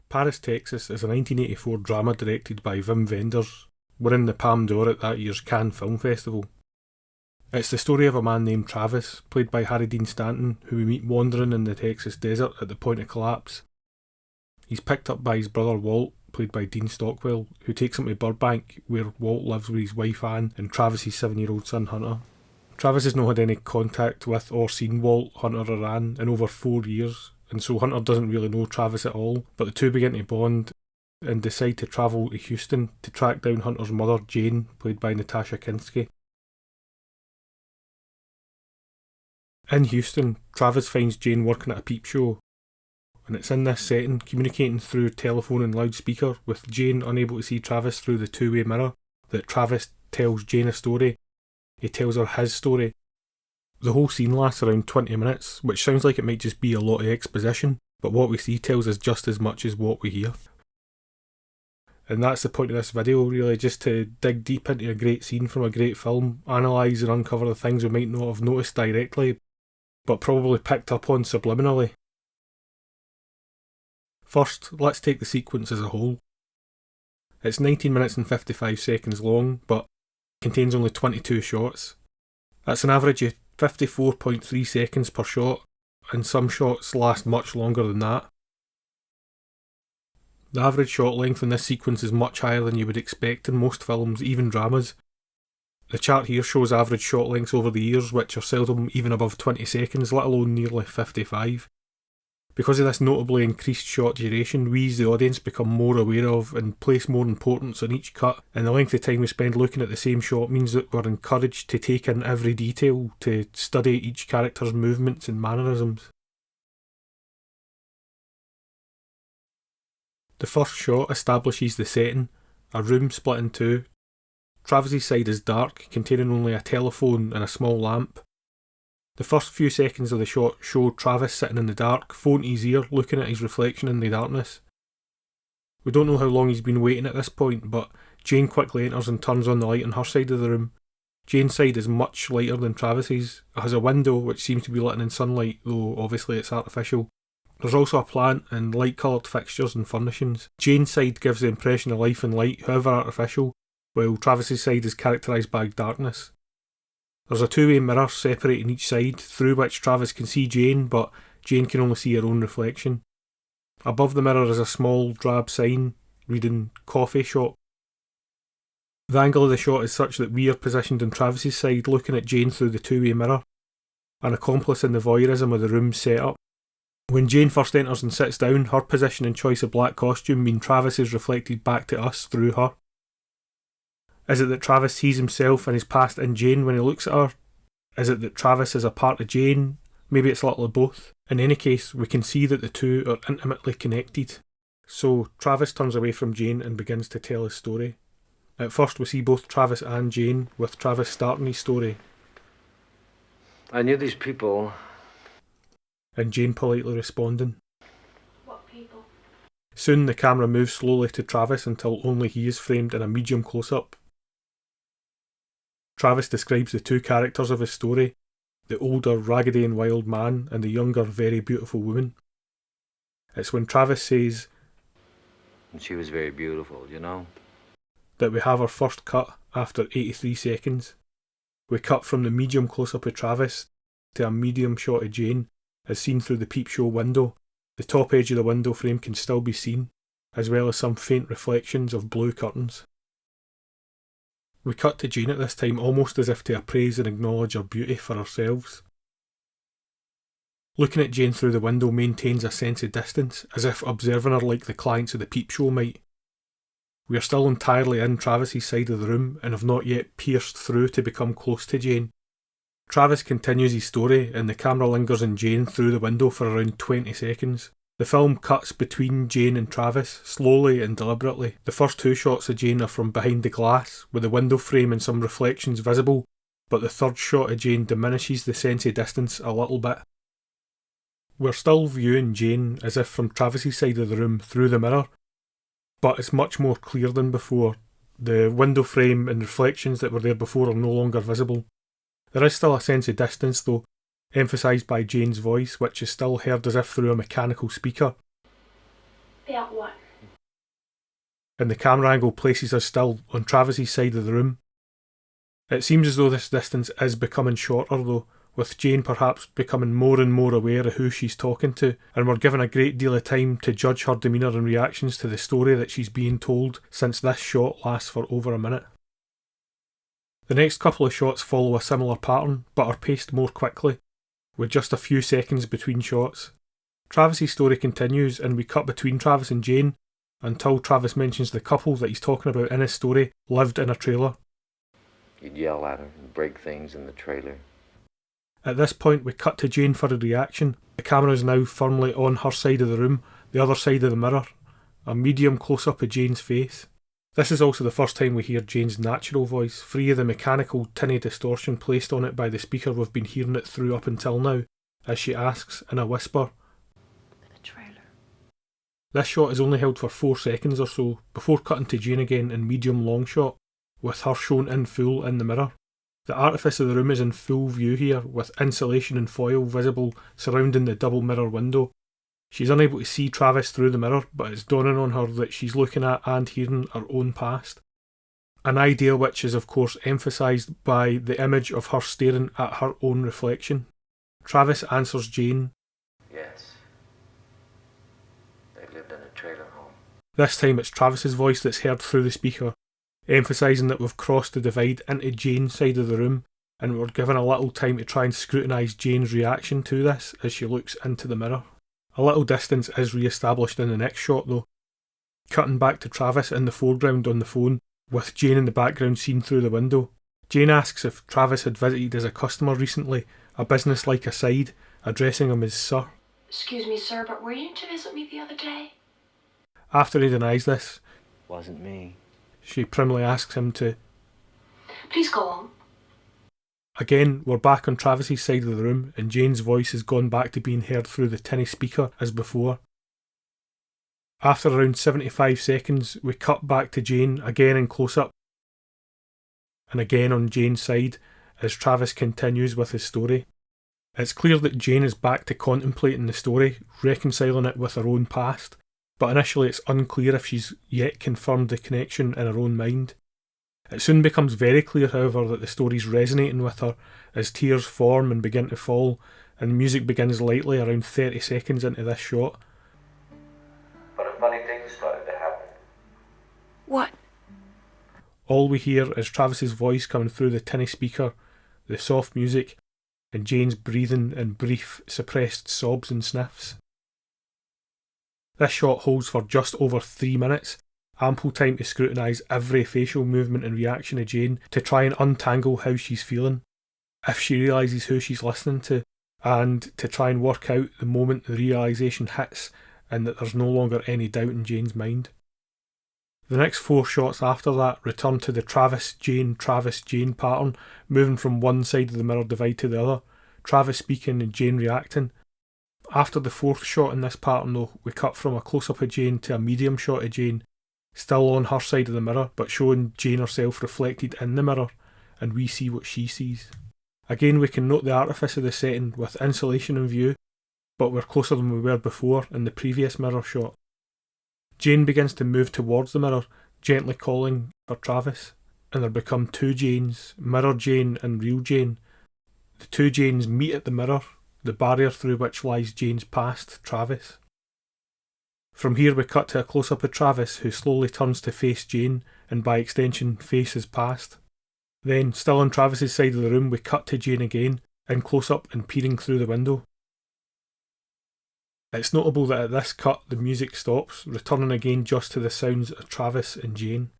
Paris, Texas is a 1984 drama directed by Wim Wenders, winning the Palme d'Or at that year's Cannes Film Festival. It's the story of a man named Travis, played by Harry Dean Stanton, who we meet wandering in the Texas desert at the point of collapse. He's picked up by his brother Walt, played by Dean Stockwell, who takes him to Burbank, where Walt lives with his wife Anne and Travis's 7-year-old son Hunter. Travis has not had any contact with or seen Walt, Hunter or Anne in over 4 years, and so Hunter doesn't really know Travis at all, but the two begin to bond and decide to travel to Houston to track down Hunter's mother, Jane, played by Natasha Kinski. In Houston, Travis finds Jane working at a peep show, and it's in this setting, communicating through telephone and loudspeaker, with Jane unable to see Travis through the two-way mirror, that Travis tells Jane a story. He tells her his story. The whole scene lasts around 20 minutes, which sounds like it might just be a lot of exposition, but what we see tells us just as much as what we hear. And that's the point of this video, really, just to dig deep into a great scene from a great film, analyse and uncover the things we might not have noticed directly, but probably picked up on subliminally. First, let's take the sequence as a whole. It's 19 minutes and 55 seconds long, but contains only 22 shots. That's an average of 54.3 seconds per shot, and some shots last much longer than that. The average shot length in this sequence is much higher than you would expect in most films, even dramas. The chart here shows average shot lengths over the years, which are seldom even above 20 seconds, let alone nearly 55. Because of this notably increased shot duration, we as the audience become more aware of and place more importance on each cut, and the length of time we spend looking at the same shot means that we're encouraged to take in every detail, to study each character's movements and mannerisms. The first shot establishes the setting, a room split in two. Travis's side is dark, containing only a telephone and a small lamp. The first few seconds of the shot show Travis sitting in the dark, phone to his ear, looking at his reflection in the darkness. We don't know how long he's been waiting at this point, but Jane quickly enters and turns on the light on her side of the room. Jane's side is much lighter than Travis's. It has a window which seems to be lit in sunlight, though obviously it's artificial. There's also a plant and light-coloured fixtures and furnishings. Jane's side gives the impression of life and light, however artificial, while Travis's side is characterised by darkness. There's a two-way mirror separating each side, through which Travis can see Jane, but Jane can only see her own reflection. Above the mirror is a small drab sign reading "Coffee Shop." The angle of the shot is such that we are positioned on Travis's side, looking at Jane through the two-way mirror, an accomplice in the voyeurism of the room's setup. When Jane first enters and sits down, her position and choice of black costume mean Travis is reflected back to us through her. Is it that Travis sees himself and his past in Jane when he looks at her? Is it that Travis is a part of Jane? Maybe it's a little of both. In any case, we can see that the two are intimately connected. So Travis turns away from Jane and begins to tell his story. At first we see both Travis and Jane, with Travis starting his story. I knew these people. And Jane politely responding. What people? Soon the camera moves slowly to Travis until only he is framed in a medium close-up. Travis describes the two characters of his story, the older raggedy and wild man and the younger very beautiful woman. It's when Travis says, And she was very beautiful, you know? that we have our first cut after 83 seconds. We cut from the medium close-up of Travis to a medium shot of Jane, as seen through the peep show window. The top edge of the window frame can still be seen, as well as some faint reflections of blue curtains. We cut to Jane at this time almost as if to appraise and acknowledge her beauty for ourselves. Looking at Jane through the window maintains a sense of distance, as if observing her like the clients of the peep show might. We are still entirely in Travis's side of the room and have not yet pierced through to become close to Jane. Travis continues his story and the camera lingers on Jane through the window for around 20 seconds. The film cuts between Jane and Travis, slowly and deliberately. The first two shots of Jane are from behind the glass, with the window frame and some reflections visible, but the third shot of Jane diminishes the sense of distance a little bit. We're still viewing Jane as if from Travis's side of the room through the mirror, but it's much more clear than before. The window frame and reflections that were there before are no longer visible. There is still a sense of distance though, emphasised by Jane's voice, which is still heard as if through a mechanical speaker. About what? And the camera angle places us still on Travis's side of the room. It seems as though this distance is becoming shorter though, with Jane perhaps becoming more and more aware of who she's talking to, and we're given a great deal of time to judge her demeanour and reactions to the story that she's being told, since this shot lasts for over a minute. The next couple of shots follow a similar pattern, but are paced more quickly, with just a few seconds between shots. Travis's story continues, and we cut between Travis and Jane, until Travis mentions the couple that he's talking about in his story lived in a trailer. You'd yell at her and break things in the trailer. At this point we cut to Jane for a reaction. The camera is now firmly on her side of the room, the other side of the mirror. A medium close-up of Jane's face. This is also the first time we hear Jane's natural voice, free of the mechanical tinny distortion placed on it by the speaker we've been hearing it through up until now, as she asks in a whisper, The trailer. This shot is only held for 4 seconds or so, before cutting to Jane again in medium long shot, with her shown in full in the mirror. The artifice of the room is in full view here, with insulation and foil visible surrounding the double mirror window. She's unable to see Travis through the mirror, but it's dawning on her that she's looking at and hearing her own past. An idea which is of course emphasised by the image of her staring at her own reflection. Travis answers Jane. Yes. They lived in a trailer home. This time it's Travis's voice that's heard through the speaker, emphasising that we've crossed the divide into Jane's side of the room, and we're given a little time to try and scrutinise Jane's reaction to this as she looks into the mirror. A little distance is re-established in the next shot though, cutting back to Travis in the foreground on the phone, with Jane in the background seen through the window. Jane asks if Travis had visited as a customer recently, a business-like aside, addressing him as Sir. Excuse me, sir, but were you to visit me the other day? After he denies this, Wasn't me. she primly asks him to. Please go on. Again, we're back on Travis's side of the room, and Jane's voice has gone back to being heard through the tinny speaker as before. After around 75 seconds, we cut back to Jane, again in close-up, and again on Jane's side, as Travis continues with his story. It's clear that Jane is back to contemplating the story, reconciling it with her own past, but initially it's unclear if she's yet confirmed the connection in her own mind. It soon becomes very clear, however, that the story's resonating with her as tears form and begin to fall, and music begins lightly around 30 seconds into this shot. But a funny thing started to happen. What? All we hear is Travis's voice coming through the tinny speaker, the soft music, and Jane's breathing in brief, suppressed sobs and sniffs. This shot holds for just over 3 minutes, ample time to scrutinise every facial movement and reaction of Jane to try and untangle how she's feeling, if she realises who she's listening to, and to try and work out the moment the realisation hits and that there's no longer any doubt in Jane's mind. The next 4 shots after that return to the Travis-Jane pattern, moving from one side of the mirror divide to the other, Travis speaking and Jane reacting. After the 4th shot in this pattern though, we cut from a close-up of Jane to a medium shot of Jane, still on her side of the mirror, but showing Jane herself reflected in the mirror, and we see what she sees. Again, we can note the artifice of the setting with insulation in view, but we're closer than we were before in the previous mirror shot. Jane begins to move towards the mirror, gently calling for Travis, and there become 2 Janes, Mirror Jane and Real Jane. The 2 Janes meet at the mirror, the barrier through which lies Jane's past, Travis. From here we cut to a close-up of Travis, who slowly turns to face Jane, and by extension face his past. Then, still on Travis's side of the room, we cut to Jane again, in close-up and peering through the window. It's notable that at this cut the music stops, returning again just to the sounds of Travis and Jane.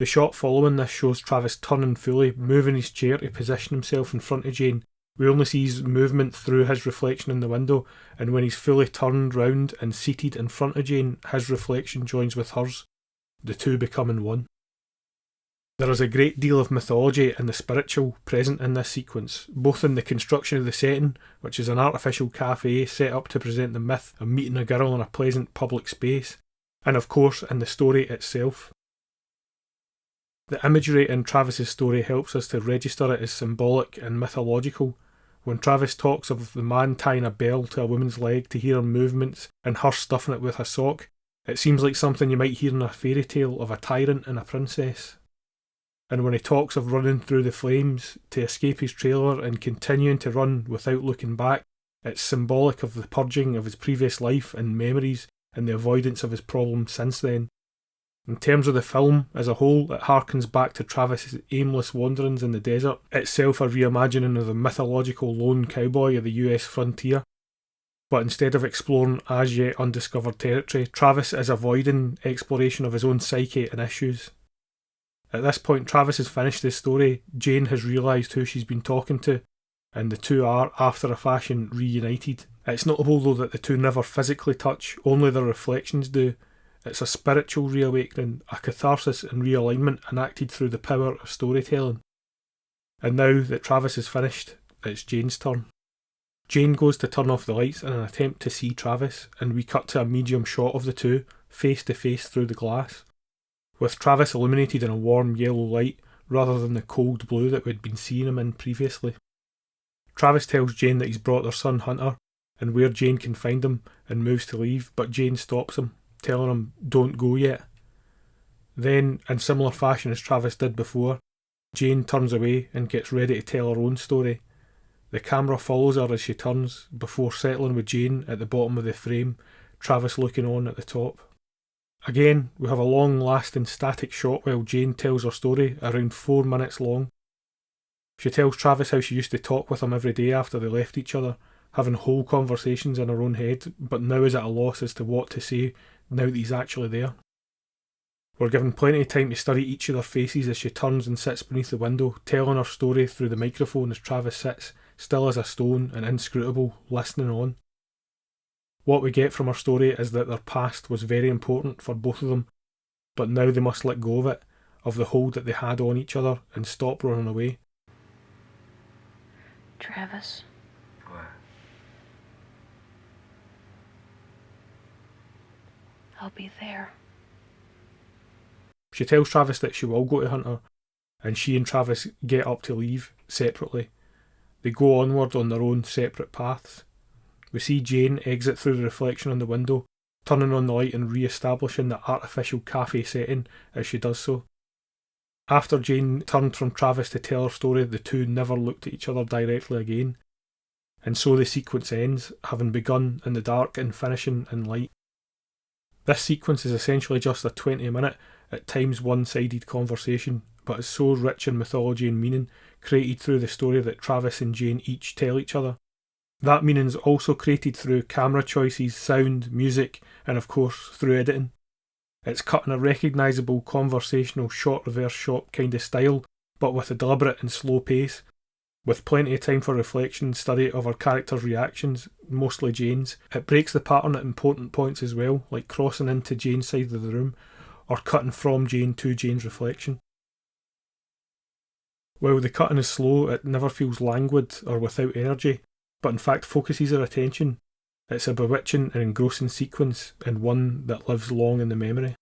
The shot following this shows Travis turning fully, moving his chair to position himself in front of Jane. We only see his movement through his reflection in the window, and when he's fully turned round and seated in front of Jane, his reflection joins with hers, the 2 becoming one. There is a great deal of mythology and the spiritual present in this sequence, both in the construction of the setting, which is an artificial cafe set up to present the myth of meeting a girl in a pleasant public space, and of course in the story itself. The imagery in Travis's story helps us to register it as symbolic and mythological. When Travis talks of the man tying a bell to a woman's leg to hear her movements and her stuffing it with a sock, It seems like something you might hear in a fairy tale of a tyrant and a princess. And when he talks of running through the flames to escape his trailer and continuing to run without looking back, it's symbolic of the purging of his previous life and memories and the avoidance of his problems since then. In terms of the film as a whole, it harkens back to Travis's aimless wanderings in the desert, itself a reimagining of the mythological lone cowboy of the US frontier. But instead of exploring as yet undiscovered territory, Travis is avoiding exploration of his own psyche and issues. At this point, Travis has finished his story, Jane has realised who she's been talking to, and the two are, after a fashion, reunited. It's notable though that the two never physically touch, only their reflections do. It's a spiritual reawakening, a catharsis and realignment enacted through the power of storytelling. And now that Travis is finished, it's Jane's turn. Jane goes to turn off the lights in an attempt to see Travis, and we cut to a medium shot of the two, face to face through the glass, with Travis illuminated in a warm yellow light rather than the cold blue that we'd been seeing him in previously. Travis tells Jane that he's brought their son Hunter, and where Jane can find him, and moves to leave, but Jane stops him, telling him, "Don't go yet." Then, in similar fashion as Travis did before, Jane turns away and gets ready to tell her own story. The camera follows her as she turns, before settling with Jane at the bottom of the frame, Travis looking on at the top. Again, we have a long-lasting static shot while Jane tells her story, around 4 minutes long. She tells Travis how she used to talk with him every day after they left each other, having whole conversations in her own head, but now is at a loss as to what to say now that he's actually there. We're given plenty of time to study each of their faces as she turns and sits beneath the window, telling her story through the microphone as Travis sits, still as a stone and inscrutable, listening on. What we get from her story is that their past was very important for both of them, but now they must let go of it, of the hold that they had on each other, and stop running away. Travis. What? I'll be there. She tells Travis that she will go to Hunter, and she and Travis get up to leave separately. They go onward on their own separate paths. We see Jane exit through the reflection on the window, turning on the light and re-establishing the artificial cafe setting as she does so. After Jane turned from Travis to tell her story, the two never looked at each other directly again. And so the sequence ends, having begun in the dark and finishing in light. This sequence is essentially just a 20-minute, at times one-sided conversation, but is so rich in mythology and meaning, created through the story that Travis and Jane each tell each other. That meaning is also created through camera choices, sound, music, and of course through editing. It's cut in a recognisable conversational shot reverse shot kind of style, but with a deliberate and slow pace, with plenty of time for reflection and study of our characters' reactions, mostly Jane's. It breaks the pattern at important points as well, like crossing into Jane's side of the room, or cutting from Jane to Jane's reflection. While the cutting is slow, it never feels languid or without energy, but in fact focuses our attention. It's a bewitching and engrossing sequence, and one that lives long in the memory.